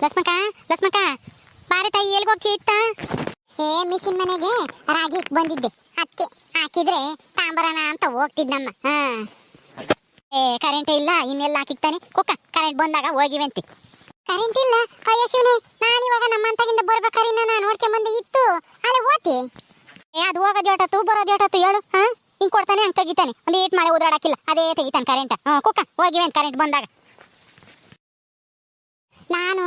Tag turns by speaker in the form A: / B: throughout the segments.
A: ಲಸ್ಮಕ ಲಸ್ಮಕ ಬಾರೆ ತಾಯಿ ಎಲ್ಗೆ ಹೋಗಿ ಇತ್ತ ಏ ಮಿಷಿನ್ ಮನೆಗೆ ರಾಗಿ ಇಕ್ ಬಂದಿದ್ದೆ ಅದಕ್ಕೆ ಹಾಕಿದ್ರೆ ತಾಂಬರನ ಅಂತ ಹೋಗ್ತಿದ್ನಮ್ಮ ಏ ಕರೆಂಟ್ ಇಲ್ಲ ಇನ್ನೆಲ್ಲ ಹಾಕಿತ್ತಾನೆ ಕುಕ್ಕ ಕರೆಂಟ್ ಬಂದಾಗ ಹೋಗಿವಂತಿ ಕರೆಂಟ್ ಇಲ್ಲ ಅಯ್ಯ ಶಿವನೇ ನಾನಿವಾಗ ನಮ್ಮಂತಾಗಿಂದ ಬರ್ಬೇಕಾರೆ ನಾನು ನೋಡ್ಕೊಂಡ್ ಇತ್ತು ಅಲ್ಲೇ ಓತಿ ಏ ಅದು ಹೋಗೋದು ಏಟತ್ತು ಬರೋದು ಏಟತ್ತು ಹೇಳು ಹಿಂಗ್ ಕೊಡ್ತಾನೆ ಹಂಗೆ ತೆಗಿತಾನೆ ಒಂದು ಏಟ್ ಮಳೆ ಉದ್ರಾಡಕ್ಕಿಲ್ಲ ಅದೇ ತೆಗಿತಾನೆ ಕರೆಂಟ್ ಕುಕ್ಕ ಹೋಗಿವಂತ ಕರೆಂಟ್ ಬಂದಾಗ ನಾನು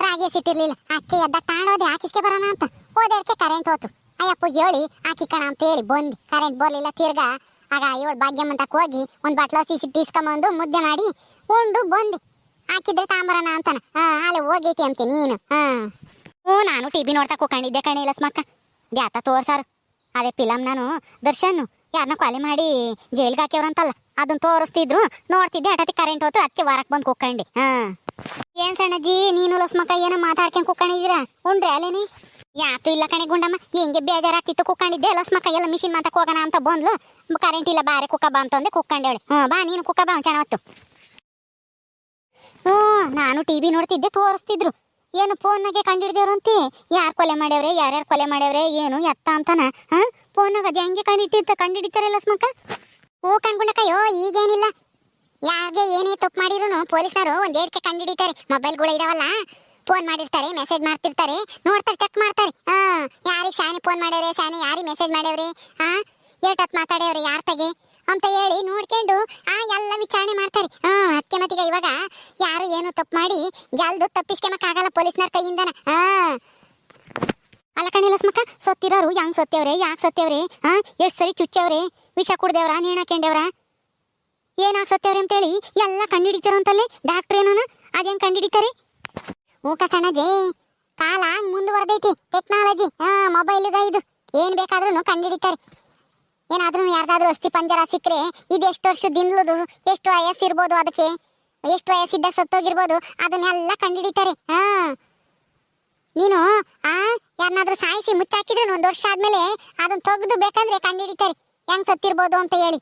A: ರಾಗಿ ಸಿಟ್ಟಿರ್ಲಿಲ್ಲ ಅಕ್ಕಿ ಎದ್ದ ತಾಣೋದೆ ಹಾಕಿಸ್ಕೆ ಬರೋಣ ಅಂತ ಹೋದಕ್ಕೆ ಕರೆಂಟ್ ಹೋತು ಅಯ್ಯಪ್ಪ ಹೇಳಿ ಹಾಕಿ ಕಣ ಅಂತ ಹೇಳಿ ಬಂದು ಕರೆಂಟ್ ಬರ್ಲಿಲ್ಲ ತಿರ್ಗಾ ಆಗ ಇವಳು ಭಾಗ್ಯಮ್ಮಂತಕ್ಕೆ ಹೋಗಿ ಒಂದು ಬಟ್ಲ ಸಿಟ್ಟು ಇಸ್ಕೊಂಬಂದು ಮುದ್ದೆ ಮಾಡಿ ಉಂಡು ಬಂದು ಹಾಕಿದ್ರೆ ತಾಂಬರನ ಅಂತಾನ ಅಲ್ಲಿ ಹೋಗೈತಿ ಅಂತೆ ನೀನು ನಾನು ಟಿವಿ ನೋಡ್ತಾ ಕೂಕೊಂಡಿದ್ದೆ ಕಣೆ ಲಸ್ಮಕ್ಕ ದ್ಯಾತ ತೋರ್ಸಾರು ಅದೇ ಫಿಲಮ್ ನಾನು ದರ್ಶನ್ ಯಾರನ್ನ ಕೊಲೆ ಮಾಡಿ ಜೈಲ್ಗೆ ಹಾಕ್ಯವ್ರಂತಲ್ಲ ಅದನ್ನ ತೋರಿಸ್ತಿದ್ರು ನೋಡ್ತಿದ್ದೆ ಹಠಾತಿ ಕರೆಂಟ್ ಹೋತು ಅದಕ್ಕೆ ವಾರಕ್ಕೆ ಬಂದು ಕೂಕೊಂಡೆ ಏನ್ ಸಣ್ಣಜ್ಜಿ ನೀನು ಲಸ್ಮಕ್ಕ ಏನೋ ಮಾತಾಡ್ಕೊಂಡ್ ಕೂಕೊಂಡಿದ್ದೀರಾ ಉಂಡ್ರೆ ಅಲ್ಲೇನಿ ಯಾತು ಇಲ್ಲ ಕಣೆ ಗುಂಡಮ್ಮ ಹೆಂಗೆ ಬೇಜಾರಾಗ್ತಿತ್ತು ಕೂಕೊಂಡಿದ್ದೆ ಲಸ್ಮಕ್ಕ ಎಲ್ಲ ಮಿಷಿನ್ ಮಾತಕ್ಕೆ ಹೋಗೋಣ ಅಂತ ಬಂದ್ಲು ಕರೆಂಟ್ ಇಲ್ಲ ಬಾರೆ ಕುಕ್ಕ ಬಾ ಅಂತಂದೆ ಕೂಕೊಂಡೇವಳೆ ಬಾ ನೀನು ಕುಕ್ಕ ಬಾ ಚೆನ್ನಾವತ್ತು ನಾನು ಟಿವಿ ನೋಡ್ತಿದ್ದೆ ತೋರಿಸ್ತಿದ್ರು ಏನು ಫೋನ್ನಾಗೆ ಕಂಡಿಡ್ದೇವ್ರಂತೆ ಯಾರು ಕೊಲೆ ಮಾಡ್ಯವ್ರೆ ಯಾರ್ಯಾರು ಕೊಲೆ ಮಾಡ್ಯವ್ರೆ ಏನು ಎತ್ತ ಅಂತಾನ ಫೋನ್ನಾಗ ಅದು ಹೆಂಗೆ ಕಂಡಿಡಿತಾರೆ ಲಸ್ಮಕ್ಕ ಕಣ್ಗುಂಡಕ್ಕಯ್ಯೋ ಈಗೇನಿಲ್ಲ ಯಾರಿಗೆ ಏನೇ ತಪ್ಪು ಮಾಡಿದ್ರು ಪೊಲೀಸ್ನವರು ಒಂದ್ ಏಡ್ಕೆ ಕಂಡಿಡಿತಾರೆ ಮೊಬೈಲ್ಗಳು ಇದಾವಲ್ಲ ಫೋನ್ ಮಾಡಿರ್ತಾರೆ ಮೆಸೇಜ್ ಮಾಡ್ತಿರ್ತಾರೆ ನೋಡ್ತಾರೆ ಚೆಕ್ ಮಾಡ್ತಾರೆ ಯಾರಿಗೆ ಶಾನೆ ಫೋನ್ ಮಾಡ್ಯವ್ರೆ ಶಾನೆ ಯಾರಿಗೆ ಮೆಸೇಜ್ ಮಾಡ್ಯವ್ರೆ ಏಟತ್ ಮಾತಾಡ್ಯವ್ರೆ ಯಾರ ತಗೆ ಅಂತ ಹೇಳಿ ನೋಡ್ಕೊಂಡು ಎಲ್ಲ ವಿಚಾರಣೆ ಮಾಡ್ತಾರೆ ಅದಕ್ಕೆ ಮತ್ತೀಗ ಇವಾಗ ಯಾರು ಏನು ತಪ್ಪು ಮಾಡಿ ಜಲ್ದು ತಪ್ಪಿಸ್ಕೊಂಬಕ್ಕಾಗಲ್ಲ ಪೊಲೀಸ್ನವ್ರ ಕೈಯಿಂದನ ಅಲ್ಲ ಕಣೆ ಲಸ್ಮಕ್ಕ ಸತ್ತಿರೋರು ಹೆಂಗ್ ಸತ್ತೇವ್ರೆ ಯಾಕೆ ಸತ್ತೇವ್ರೆ ಎಷ್ಟು ಸರಿ ಚುಚ್ಚವ್ರೆ ವಿಷ ಕುಡ್ದೇವ್ರ ನೇಣ ಹಾಕ್ಯಂಡವ್ರ ಏನಾಗ ಸತ್ತೇವ್ರೆ ಅಂತೇಳಿ ಎಲ್ಲ ಕಂಡಿಡಿತಾರಂತಲ್ಲೇ ಡಾಕ್ಟ್ರ್ ಏನೋನ ಅದೇನ್ ಕಂಡಿಡಿತಾರೆ ಊಕ ಸಣ್ಣಜೆ ಕಾಲ ಮುಂದುವರೆದೈತಿ ಟೆಕ್ನಾಲಜಿ ಮೊಬೈಲ್ಗ ಇದು ಏನ್ ಬೇಕಾದ್ರೂ ಕಂಡಿಡಿತಾರೆ ಏನಾದ್ರೂ ಯಾರ್ದಾದ್ರೂ ಅಸ್ಥಿ ಪಂಜರ ಸಿಕ್ಕರೆ ಇದು ಎಷ್ಟು ವರ್ಷದಿಂದಲದು ಎಷ್ಟು ವಯಸ್ಸಿರ್ಬೋದು ಅದಕ್ಕೆ ಎಷ್ಟು ವಯಸ್ಸಿದ್ದಾಗ ಸತ್ತೋಗಿರ್ಬೋದು ಅದನ್ನೆಲ್ಲ ಕಂಡಿಡಿತಾರೆ ನೀನು ಯಾರನ್ನಾದ್ರೂ ಸಾಯಿಸಿ ಮುಚ್ಚಾಕಿದ್ರು ಒಂದ್ ವರ್ಷ ಆದ್ಮೇಲೆ ಅದನ್ನ ತೆಗೆದು ಬೇಕಂದ್ರೆ ಕಂಡಿಡಿತಾರೆ ಹೆಂಗ್ ಸತ್ತಿರ್ಬೋದು ಅಂತ ಹೇಳಿ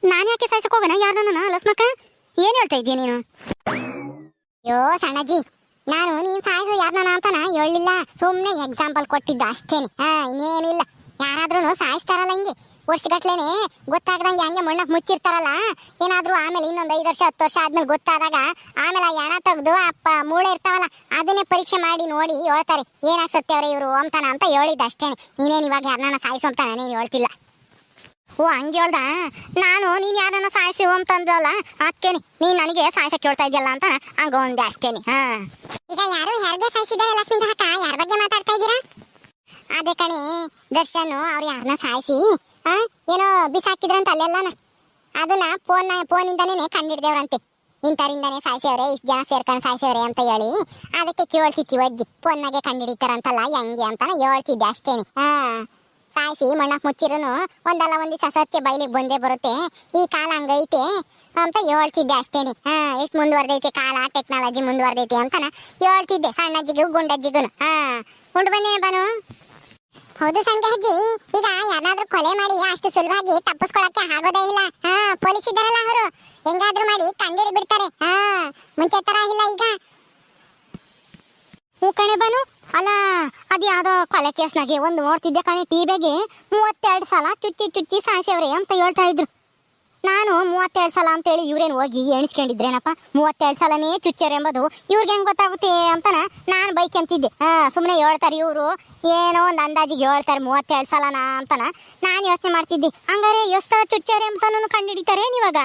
A: ನಾನು ಯಾಕೆ ಸಾಯಿಸಕ್ ಹೋಗೋಣ ಯಾರನ್ನ ಲಸ್ಮಕ್ಕ ಏನ್ ಹೇಳ್ತಾ ಇದೀಯ ನೀನು ಅಯ್ಯೋ ಸಣ್ಣಜ್ಜಿ ನಾನು ನೀನ್ ಸಾಯಿಸು ಯಾರನ್ನ ಅಂತಾನ ಹೇಳಿಲ್ಲ ಸುಮ್ನೆ ಎಕ್ಸಾಂಪಲ್ ಕೊಟ್ಟಿದ್ದು ಅಷ್ಟೇನೆ ಇನ್ನೇನಿಲ್ಲ ಯಾರಾದ್ರೂ ಸಾಯಿಸ್ತಾರಲ್ಲ ಹಿಂಗೆ ವರ್ಷಗಟ್ಲೆನೆ ಗೊತ್ತಾಗ್ದಂಗೆ ಹಂಗೆ ಮಣ್ಣಕ್ಕೆ ಮುಚ್ಚಿರ್ತಾರಲ್ಲ ಏನಾದ್ರೂ ಆಮೇಲೆ ಇನ್ನೊಂದು 5 ವರ್ಷ 10 ವರ್ಷ ಆದ್ಮೇಲೆ ಗೊತ್ತಾದಾಗ ಆಮೇಲೆ ಆ ಎಣ ತೆಗ್ದು ಅಪ್ಪ ಮೂಳೆ ಇರ್ತಾವಲ್ಲ ಅದನ್ನೇ ಪರೀಕ್ಷೆ ಮಾಡಿ ನೋಡಿ ಹೇಳ್ತಾರೆ ಏನಾಗ್ ಸತ್ಯವ್ರೆ ಇವರು ಅಂತಾನ ಅಂತ ಹೇಳಿದ್ದು ಅಷ್ಟೇನೆ ನೀನೇನು ಇವಾಗ ಯಾರನ್ನ ಸಾಯಿಸು ಅಂತ ನಾನೇನು ಹೇಳ್ತಿಲ್ಲ ಹಂಗೆ ಹೇಳ್ದ ನಾನು ನೀನ್ ಯಾರನ್ನ ಸಾಯಿಸಿ ಅಂತಂದಲ್ಲ ಅದಕ್ಕೇನೆ ನೀನ್ ನನಗೆ ಸಾಯಿಸಕ್ಕೆ ಹೇಳ್ತಾ ಇದೆಯಲ್ಲ ಅಂತ ಹಂಗೊಂದೆ ಅಷ್ಟೇನೆ ಈಗ ಯಾರು ಯಾರಿಗೆ ಸಾಯಿಸಿದಾರೆ ಲಕ್ಷ್ಮೀ ಅಕ್ಕ ಯಾರ ಬಗ್ಗೆ ಮಾತಾಡ್ತಾ ಇದ್ದೀರಾ ಅದೇ ಕಣೆ ದರ್ಶನ್ ಅವ್ರು ಯಾರನ್ನ ಸಾಯಿಸಿ ಏನೋ ಬಿಸಾಕಿದ್ರಂತ ಅಲ್ಲೆಲ್ಲನ ಅದನ್ನ ಫೋನಿಂದಾನೇ ಕಂಡಿಡ್ದೇವ್ರಂತೆ ಇಂಥರಿಂದಾನೆ ಸಾಯಿಸವ್ರೆ ಇಷ್ಟು ಜನ ಸೇರ್ಕೊಂಡು ಸಾಯಿಸವ್ರೆ ಅಂತ ಹೇಳಿ ಅದಕ್ಕೆ ಕೇಳ್ತಿತ್ತೀವಿ ಅಜ್ಜಿ ಫೋನ್ನಾಗೆ ಕಂಡಿಡಿತಾರಂತಲ್ಲ ಹೆಂಗೆ ಅಂತ ಹೇಳ್ತಿದ್ದೆ ಅಷ್ಟೇನೆ ಸಾಯಿಸಿ ಮಣ್ಣಕ್ಕೆ ಮುಚ್ಚಿರೂ ಒಂದಲ್ಲ ಒಂದು ಸತ್ಯ ಬಯಲಿಗೆ ಬಂದೇ ಬರುತ್ತೆ ಈ ಕಾಲ ಹಂಗೈತೆ ಅಂತ ಹೇಳ್ತಿದ್ದೆ ಅಷ್ಟೇನೆ ಎಷ್ಟು ಮುಂದುವರೆದೈತೆ ಕಾಲ ಟೆಕ್ನಾಲಜಿ ಮುಂದುವರೆದೈತೆ ಅಂತಾನ ಹೇಳ್ತಿದ್ದೆ ಸಣ್ಣಜ್ಜಿಗೂ ಗುಂಡಜ್ಜಿಗೂ ಉಂಡು ಬಂದೇನೆ ಬಾನು ಹೌದು ಸಂಖ್ಯೆ ಅಜ್ಜಿ ಈಗ ಯಾರಾದ್ರೂ ಕೊಲೆ ಮಾಡಿ ಅಷ್ಟು ಸುಲಭವಾಗಿ ತಪ್ಪಿಸ್ಕೊಳಕ್ಕೆ ಆಗೋದೇ ಇಲ್ಲ ಪೊಲೀಸ್ ಇದ್ದಾರಲ್ಲ ಅವರು ಹೆಂಗಾದ್ರೂ ಮಾಡಿ ಕಂಡಿಡ್ ಬಿಡ್ತಾರೆ ಮುಂಚೆ ತರ ಇಲ್ಲ ಈಗ ಕಣೆ ಬಾನು ಅಲ್ಲ ಅದು ಯಾವ್ದೋ ಕೊಲೆ ಕೇಸ್ನಾಗೆ ಒಂದು ನೋಡ್ತಿದ್ದೆ ಕಣೆ ಟಿವಿಗೆ 32 ಸಲ ಚುಚ್ಚಿ ಸಾಯಿಸವ್ರೆ ಅಂತ ಹೇಳ್ತಾ ಇದ್ರು ನಾನು 32 ಸಲ ಅಂತೇಳಿ ಇವ್ರೇನು ಹೋಗಿ ಎಣಿಸ್ಕೊಂಡಿದ್ರೇನಪ್ಪ 32 ಸಲನೇ ಚುಚ್ಚವ್ರೆ ಎಂಬುದು ಇವ್ರಿಗೆ ಹೆಂಗ್ ಗೊತ್ತಾಗುತ್ತೆ ಅಂತಾನ ನಾನು ಬೈಕ್ ಅಂತಿದ್ದೆ ಸುಮ್ಮನೆ ಹೇಳ್ತಾರೆ ಇವರು ಏನೋ ಒಂದು ಅಂದಾಜಿಗೆ ಹೇಳ್ತಾರೆ 32 ಸಲನಾ ಅಂತಾನ ನಾನು ಯೋಚನೆ ಮಾಡ್ತಿದ್ದೆ ಹಂಗಾರೆ ಎಷ್ಟು ಸಲ ಚುಚ್ಚವ್ರೆ ಅಂತಾನು ಕಂಡುಹಿಡಿತಾರೆ ನೀವಾಗ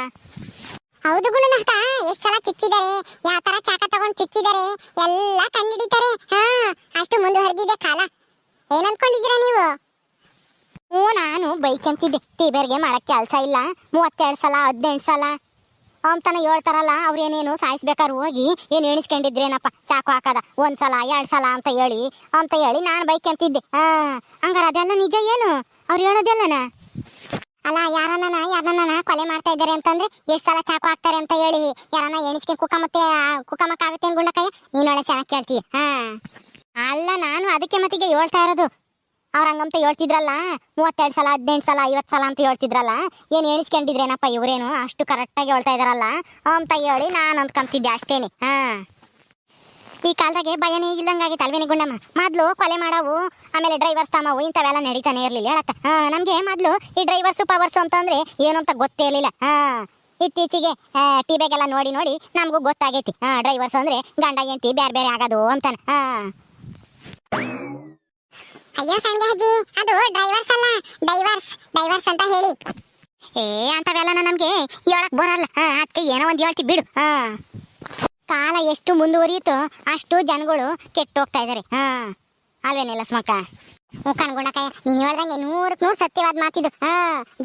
A: ಹೌದು ಗುಣನಕ್ಕ ಎಷ್ಟು ಸಲ ಚುಚ್ಚಿದ್ದಾರೆ ಯಾವ ತರ ಚಾಕ ತಗೊಂಡು ಚುಚ್ಚಿದ್ದಾರೆ ಎಲ್ಲ ಕಂಡಿಡಿತಾರೆ ಅಷ್ಟು ಮುಂದುವರೆದಿದೆ ಕಾಲ ಏನ್ ಅನ್ಕೊಂಡಿದ್ದೀರಾ ನೀವು ನಾನು ಬೈಕ್ ಅಂತಿದ್ದೆ ಟಿಬೇರ್ಗೆ ಮಾಡಕ್ ಕೆಲಸ ಇಲ್ಲ 32 ಸಲ 18 ಸಲ ಅಂತಾನ ಹೇಳ್ತಾರಲ್ಲ ಅವ್ರೇನೇನು ಸಾಯಿಸ್ಬೇಕಾದ್ರೆ ಹೋಗಿ ಏನು ಎಣಿಸ್ಕೊಂಡಿದ್ರೇನಪ್ಪ ಚಾಕು ಹಾಕದ 1 ಸಲ 2 ಸಲ ಅಂತ ಹೇಳಿ ನಾನು ಬೈಕ್ ಅಂತಿದ್ದೆ ಹಂಗಾರ ಅದೆಲ್ಲ ನಿಜ ಏನು ಅವ್ರು ಹೇಳೋದೆಲ್ಲನ ಅಲ್ಲ ಯಾರನ್ನ ಕೊಲೆ ಮಾಡ್ತಾ ಇದ್ದಾರೆ ಅಂತಂದ್ರೆ ಎಷ್ಟು ಸಲ ಚಾಕು ಹಾಕ್ತಾರೆ ಅಂತ ಹೇಳಿ ಯಾರನ್ನ ಎಣಿಸ್ಕೊಂಡು ಕುಕ್ಕಮಕ್ಕಾಗುತ್ತೆ ಗುಂಡಕಯ್ಯ ನೀನೊಳ್ಳೆ ಚೆನ್ನಾಗಿ ಕೇಳ್ತೀಯ ಅಲ್ಲ ನಾನು ಅದಕ್ಕೆ ಮತ್ತಿಗೆ ಹೇಳ್ತಾ ಇರೋದು ಅವ್ರ ಹಂಗಂತ ಹೇಳ್ತಿದ್ರಲ್ಲ 32 ಸಲ 18 ಸಲ 50 ಸಲ ಅಂತ ಹೇಳ್ತಿದ್ರಲ್ಲ, ಏನು ಎಣಿಸ್ಕೊಂಡಿದ್ರೇನಪ್ಪ ಇವರೇನು ಅಷ್ಟು ಕರೆಕ್ಟಾಗಿ ಹೇಳ್ತಾ ಇದಾರಲ್ಲ ಅಂತ ಹೇಳಿ ನಾನು ಅಂದ್ಕೊಂತಿದ್ದೆ ಅಷ್ಟೇನೆ. ಈ ಕಾಲದಾಗೆ ಭಯನೇ ಇಲ್ಲಂಗಾಗಿತ್ತು ಅಲ್ವೇನೆ ಗುಂಡಮ್ಮ. ಮೊದಲು ಕೊಲೆ ಮಾಡವು, ಆಮೇಲೆ ಡ್ರೈವರ್ಸ್ ತಮ್ಮವು ಇಂಥವೆಲ್ಲ ನಡೀತಾನೆ ಇರಲಿಲ್ಲ ಹೇಳತ್ತ. ನಮಗೆ ಮೊದಲು ಈ ಡ್ರೈವರ್ಸು ಪವರ್ಸು ಅಂತಂದ್ರೆ ಏನು ಅಂತ ಗೊತ್ತೇ ಇರಲಿಲ್ಲ. ಇತ್ತೀಚೆಗೆ ಟಿವಿಗೆಲ್ಲ ನೋಡಿ ನೋಡಿ ನಮಗೂ ಗೊತ್ತಾಗೈತಿ ಡ್ರೈವರ್ಸ್ ಅಂದ್ರೆ ಗಂಡ ಹೆಂಡತಿ ಬೇರೆ ಬೇರೆ ಆಗೋದು ಅಂತಾನೆ. ಅಯ್ಯೋ ಸಂಗೆ ಅಜ್ಜಿ, ಅದು ಡ್ರೈವರ್ಸ್ ಅಲ್ಲ, ಡೈವರ್ಸ್ ಅಂತ ಹೇಳಿ. ಅಂತವೆಲ್ಲ ನಮ್ಗೆ ಹೇಳಕ್ ಬರಲ್ಲ, ಅದಕ್ಕೆ ಏನೋ ಒಂದು ಹೇಳ್ತಿ ಬಿಡು. ಕಾಲ ಎಷ್ಟು ಮುಂದುವರಿಯುತ್ತೋ ಅಷ್ಟು ಜನಗಳು ಕೆಟ್ಟೋಗ್ತಾ ಇದಾರೆ ಅಲ್ವೇನಿಲ್ಲ ಸ್ಮಕ್ಕ? ಕಣ್ಗುಣಕಯ್ಯ, ನೀನ್ ಹೇಳ್ದಂಗೆ 100ಕ್ಕೆ 100 ಸತ್ಯವಾದ ಮಾತಿದು.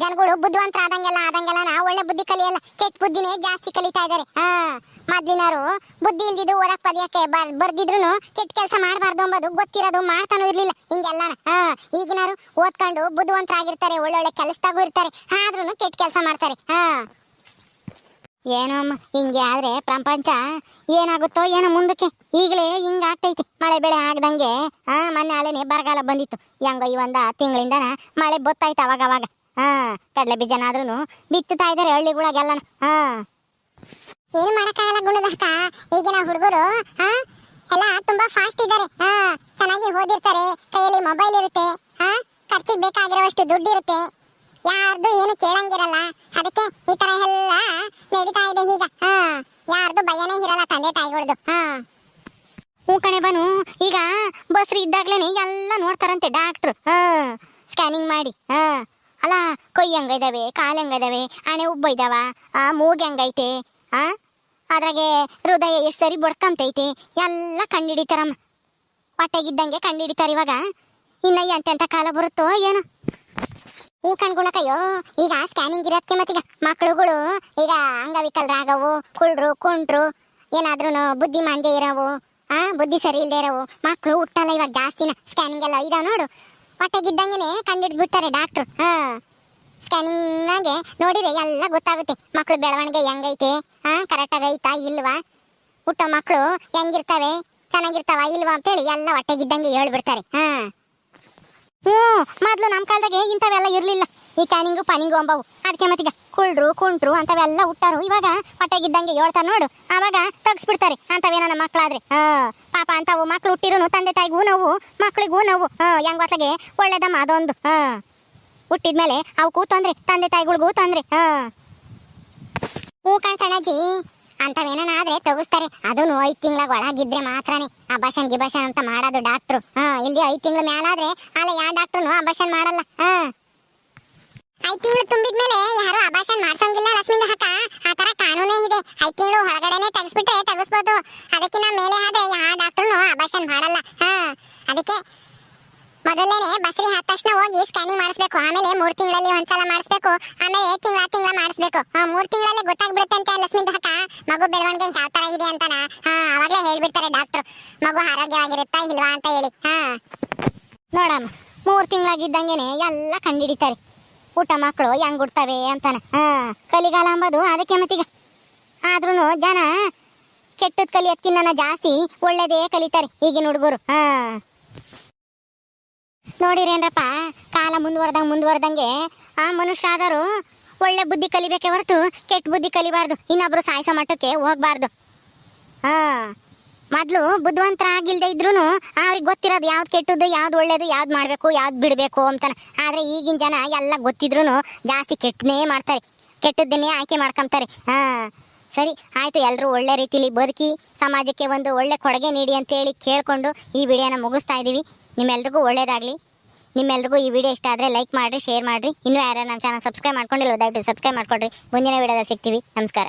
A: ಜನಗಳು ಬುದ್ಧಿವಂತರ ಆದಂಗೆಲ್ಲ ನಾವು ಒಳ್ಳೆ ಬುದ್ಧಿ ಕಲಿಯಲ್ಲ, ಕೆಟ್ಟ ಬುದ್ಧಿನೇ ಜಾಸ್ತಿ ಕಲಿತಾ ಇದಾರೆ. ಮೊದ್ಲಿನವರು ಬುದ್ಧಿ ಇಲ್ದಿದ್ದು ಓದಕ್ ಪದ್ಯಕ್ಕೆ ಬರ್ದಿದ್ರು ಕೆಟ್ಟ ಕೆಲಸ ಮಾಡಬಾರ್ದು ಅಂಬೋದು ಗೊತ್ತಿರೋದು, ಮಾಡ್ತಾನೂ ಇರ್ಲಿಲ್ಲ ಹಿಂಗೆಲ್ಲ. ಈಗಿನವರು ಓದ್ಕೊಂಡು ಬುದ್ಧಿವಂತರಾಗಿರ್ತಾರೆ, ಒಳ್ಳೊಳ್ಳೆ ಕೆಲಸದಾಗೂ ಇರ್ತಾರೆ, ಆದ್ರೂ ಕೆಟ್ಟ ಕೆಲಸ ಮಾಡ್ತಾರೆ. ಏನೋ ಹಿಂಗೆ ಆದ್ರೆ ಪ್ರಪಂಚ ಏನಾಗುತ್ತೋ ಏನೋ ಮುಂದಕ್ಕೆ. ಈಗಲೇ ಹಿಂಗಾಗ್ತೈತಿ, ಮಳೆ ಬೆಳೆ ಆಗದಂಗೆ. ಮೊನ್ನೆ ಅಲ್ಲೇನೆ ಬರಗಾಲ ಬಂದಿತ್ತು, ಹೆಂಗೋ ಈ 1 ತಿಂಗಳಿಂದ ಮಳೆ ಬತ್ತಾಯ್ತು ಅವಾಗ. ಕಡಲೆ ಬೀಜನಾದ್ರೂ ಬಿತ್ತುತ್ತಾ ಇದಾರೆ ಹಳ್ಳಿಗಳಾಗೆಲ್ಲ. ಏನು ಮಾಡಕ್ಕಾಗಲ್ಲ ಗುಣದಕ್ಕ, ಈಗಿನ ಹುಡುಗರು ಎಲ್ಲ ತುಂಬಾ ಫಾಸ್ಟ್ ಇದ್ದಾರೆ. ಚೆನ್ನಾಗಿ ಓದಿರ್ತಾರೆ, ಕೈಯಲ್ಲಿ ಮೊಬೈಲ್ ಇರುತ್ತೆ, ಖರ್ಚಿಗೆ ಬೇಕಾಗಿರೋಷ್ಟು ದುಡ್ಡು ಇರುತ್ತೆ, ಯಾರ್ದು ಏನು ಕೇಳಂಗಿರಲ್ಲ. ಅದಕ್ಕೆ ಈ ತರ ಎಲ್ಲ ನಡೀತಾ ಇದೆ ಈಗ. ಯಾರ್ದು ಭಯನೇ ಇರಲ್ಲ ತಂದೆ ತಾಯಿಗಳದು. ಕಣೆ ಬನು, ಈಗ ಬಸ್ರು ಇದ್ದಾಗ್ಲೇನೆ ಎಲ್ಲ ನೋಡ್ತಾರಂತೆ ಡಾಕ್ಟ್ರು, ಸ್ಕ್ಯಾನಿಂಗ್ ಮಾಡಿ. ಅಲ್ಲ, ಕೈ ಹೆಂಗಿದಾವೆ, ಕಾಲು ಹೆಂಗಿದಾವೆ, ಹಣೆ ಉಬ್ಬ ಇದಾವ, ಮೂಗ್ ಹೆಂಗೈತೆ, ಅದ್ರಾಗೆ ಹೃದಯ ಎಷ್ಟು ಸರಿ ಬಡ್ಕಂತೈತೆ ಎಲ್ಲ ಕಂಡಿಡಿತಾರಮ್ಮ. ಹೊಟ್ಟೆಗಿದ್ದಂಗೆ ಕಂಡಿಡಿತಾರೆ ಇವಾಗ. ಇನ್ನ ಎಂತೆಂಥ ಕಾಲ ಬರುತ್ತೋ ಏನೋ. ಕಣ್ಗುಣಕಯ್ಯೋ, ಈಗ ಸ್ಕ್ಯಾನಿಂಗ್ ಇರೋದಕ್ಕೆ ಮತ್ತೀಗ ಮಕ್ಕಳುಗಳು ಈಗ ಅಂಗವಿಕಲರಾಗವು, ಕುಂಟ್ರು, ಏನಾದ್ರೂ ಬುದ್ಧಿ ಮಾಂದ್ಯ ಇರೋವು, ಬುದ್ಧಿ ಸರಿ ಇಲ್ಲದೆ ಇರೋವು ಮಕ್ಕಳು ಹುಟ್ಟಲ್ಲ ಇವಾಗ ಜಾಸ್ತಿನ. ಸ್ಕ್ಯಾನಿಂಗ್ ಎಲ್ಲ ಇದಾವ ನೋಡು, ಹೊಟ್ಟೆಗಿದ್ದಂಗೆನೆ ಕಂಡಿಡ್ದು ಬಿಡ್ತಾರೆ ಡಾಕ್ಟ್ರು. ಸ್ಕ್ಯಾನಿಂಗ್ ನೋಡಿದ್ರೆ ಎಲ್ಲ ಗೊತ್ತಾಗುತ್ತೆ ಮಕ್ಕಳು ಬೆಳವಣಿಗೆ ಹೆಂಗೈತೆ, ಕರೆಕ್ಟಾಗಿ ಐತಾ ಇಲ್ವಾ, ಹುಟ್ಟೋ ಮಕ್ಕಳು ಹೆಂಗಿರ್ತವೆ, ಚೆನ್ನಾಗಿರ್ತಾವ ಇಲ್ವಾ ಅಂತೇಳಿ ಎಲ್ಲ ಹೊಟ್ಟೆಗಿದ್ದಂಗೆ ಹೇಳ್ಬಿಡ್ತಾರೆ. ಮೊದ್ಲು ನಮ್ಮ ಕಾಲದಾಗೆ ಇಂಥವೆಲ್ಲ ಇರ್ಲಿಲ್ಲ, ಈ ಕ್ಯಾನಿಂಗು ಪಾನಿಂಗು ಅಂಬವು. ಅದಕ್ಕೆ ಮತ್ತೀಗ ಕುಂಟ್ರು ಅಂತವೆಲ್ಲ ಹುಟ್ಟಾರು. ಇವಾಗ ಹೊಟ್ಟೆಗಿದ್ದಂಗೆ ಹೇಳ್ತಾರೆ ನೋಡು, ಆವಾಗ ತಗ್ಸ್ಬಿಡ್ತಾರೆ ಅಂತವೇನ ಮಕ್ಕಳಾದ್ರೆ. ಪಾಪ ಅಂತವು ಮಕ್ಳು ಹುಟ್ಟಿರೂ ತಂದೆ ತಾಯಿಗೂ ನೋವು, ಮಕ್ಳಿಗೂ ನೋವು. ಹೆಂಗೊತ್ಲಾಗೆ ಒಳ್ಳೇದಮ್ಮ ಅದೊಂದು. ಹುಟ್ಟಿದ್ಮೇಲೆ ಅವಕ್ಕೂ ತೊಂದ್ರೆ, ತಂದೆ ತಾಯಿಗಳಿಗೂ ತೊಂದ್ರೆ. ಕಣ್ಸಣ್ಣಜ್ಜಿ, ಅಂತವೇನಾದ್ರೆ ತಗಸ್ತಾರೆ. ಅದು 5 ತಿಂಗಳ ಒಳಗಿದ್ರೆ ಮಾತ್ರನೇ ಅಬಾಷನ್ ಗಿಬಾಷನ್ ಅಂತ ಮಾಡೋದು ಡಾಕ್ಟ್ರು. ಇಲ್ಲಿ 5 ತಿಂಗಳ ಮೇಲಾದ್ರೆ ಅಲ್ಲ ಯಾವ ಡಾಕ್ಟ್ರು ಅಬಾಷನ್ ಮಾಡಲ್ಲ. 5 ತಿಂಗಳು ತುಂಬಿದ್ಮೇಲೆ ಯಾರು ಅಬಾಷನ್ ಮಾಡ್ಸಂಗಿಲ್ಲ ಲಕ್ಷ್ಮೀಂದ ಹಕ್ಕ, ಆ ತರ ಕಾನೂನೇ ಇದೆ. 5 ತಿಂಗಳು ಹೊರಗಡೆನೆ ತೆಗಿಸ್ಬಿಟ್ರೆ ತೆಗಿಸ್ಬೋದು, ಅದಕ್ಕಿಂತ ಮೇಲೆ ಆದ್ರೆ ಯಾವ ಡಾಕ್ಟ್ರು ಅಬಾಷನ್ ಮಾಡಲ್ಲ. ಅದಕ್ಕೆ ಮೊದಲೇನೆ ಬಸ್ರಿ ಆದ ತಕ್ಷಣ ಹೋಗಿ ಸ್ಕ್ಯಾನಿಂಗ್ ಮಾಡಿಸ್ಬೇಕು, ಆಮೇಲೆ 3 ತಿಂಗಳಲ್ಲಿ ಒಂದ್ಸಲ ಮಾಡಿಸ್ಬೇಕು, ಆಮೇಲೆ ತಿಂಗಳ ಮಾಡಿಸ್ಬೇಕು. 3 ತಿಂಗಳಲ್ಲೇ ಗೊತ್ತಾಗ್ಬಿಡುತ್ತೆ ಅಂತ ಲಕ್ಷ್ಮೀಂದ ಹಕ್ಕ ಮಗು ಬೆಳವಣಿಗೆ ಯಾವ ತರ ಇದೆ ಅಂತಾನ. ಅವಾಗ್ಲೇ ಹೇಳ್ಬಿಡ್ತಾರೆ ಡಾಕ್ಟ್ರು ಮಗು ಆರೋಗ್ಯವಾಗಿರುತ್ತಾ ಇಲ್ವಾ ಅಂತ ಹೇಳಿ. ನೋಡಮ್ಮ, 3 ತಿಂಗಳಾಗಿದ್ದಂಗೆನೆ ಎಲ್ಲ ಕಂಡಿಡಿತಾರೆ ಊಟ ಮಕ್ಕಳು ಹೆಂಗ್ ಹುಡ್ತವೆ ಅಂತಾನ. ಕಲಿಗಾಲ ಅಂಬೋದು ಅದಕ್ಕೆ ಮತ್ತೀಗ. ಆದ್ರೂ ಜನ ಕೆಟ್ಟದ್ ಕಲಿಯೋದ್ಕಿನ್ನ ಜಾಸ್ತಿ ಒಳ್ಳೇದೇ ಕಲಿತಾರೆ ಈಗಿನ ಹುಡುಗರು. ನೋಡಿರೇನ್ರಪ್ಪ, ಕಾಲ ಮುಂದುವರೆದಂಗೆ ಮನುಷ್ಯರಾದರೂ ಒಳ್ಳೆ ಬುದ್ಧಿ ಕಲಿಬೇಕೆ ಹೊರತು ಕೆಟ್ಟ ಬುದ್ಧಿ ಕಲಿಬಾರ್ದು, ಇನ್ನೊಬ್ರು ಸಾಯಿಸೋ ಮಟ್ಟಕ್ಕೆ ಹೋಗ್ಬಾರ್ದು. ಮೊದಲು ಬುದ್ಧಿವಂತರಾಗಿಲ್ದೇ ಇದ್ರೂ ಅವ್ರಿಗೆ ಗೊತ್ತಿರೋದು ಯಾವ್ದು ಕೆಟ್ಟದ್ದು, ಯಾವ್ದು ಒಳ್ಳೇದು, ಯಾವ್ದು ಮಾಡಬೇಕು, ಯಾವ್ದು ಬಿಡಬೇಕು ಅಂತಾನೆ. ಆದರೆ ಈಗಿನ ಜನ ಎಲ್ಲ ಗೊತ್ತಿದ್ರೂ ಜಾಸ್ತಿ ಕೆಟ್ಟನೇ ಮಾಡ್ತಾರೆ, ಕೆಟ್ಟದ್ದನ್ನೇ ಆಯ್ಕೆ ಮಾಡ್ಕೊಂತಾರೆ. ಸರಿ ಆಯಿತು, ಎಲ್ಲರೂ ಒಳ್ಳೆ ರೀತಿಲಿ ಬದುಕಿ ಸಮಾಜಕ್ಕೆ ಒಂದು ಒಳ್ಳೆ ಕೊಡುಗೆ ನೀಡಿ ಅಂತೇಳಿ ಕೇಳಿಕೊಂಡು ಈ ವಿಡಿಯೋನ ಮುಗಿಸ್ತಾ ಇದ್ದೀವಿ. ನಿಮ್ಮೆಲ್ರಿಗೂ ಒಳ್ಳೇದಾಗಲಿ. ನಿಮ್ಮೆಲ್ರಿಗೂ ಈ ವಿಡಿಯೋ ಇಷ್ಟ ಆದರೆ ಲೈಕ್ ಮಾಡಿರಿ, ಶೇರ್ ಮಾಡಿರಿ. ಇನ್ನೂ ಯಾರು ನಮ್ಮ ಚಾನಲ್ ಸಬ್ಸ್ಕ್ರೈಬ್ ಮಾಡ್ಕೊಂಡಿಲ್ಲ ದಯವಿಟ್ಟು ಸಬ್ಸ್ಕ್ರೈಬ್ ಮಾಡ್ಕೊಡ್ರಿ. ಮುಂದಿನ ವಿಡಿಯೋದಲ್ಲಿ ಸಿಗ್ತೀವಿ. ನಮಸ್ಕಾರ.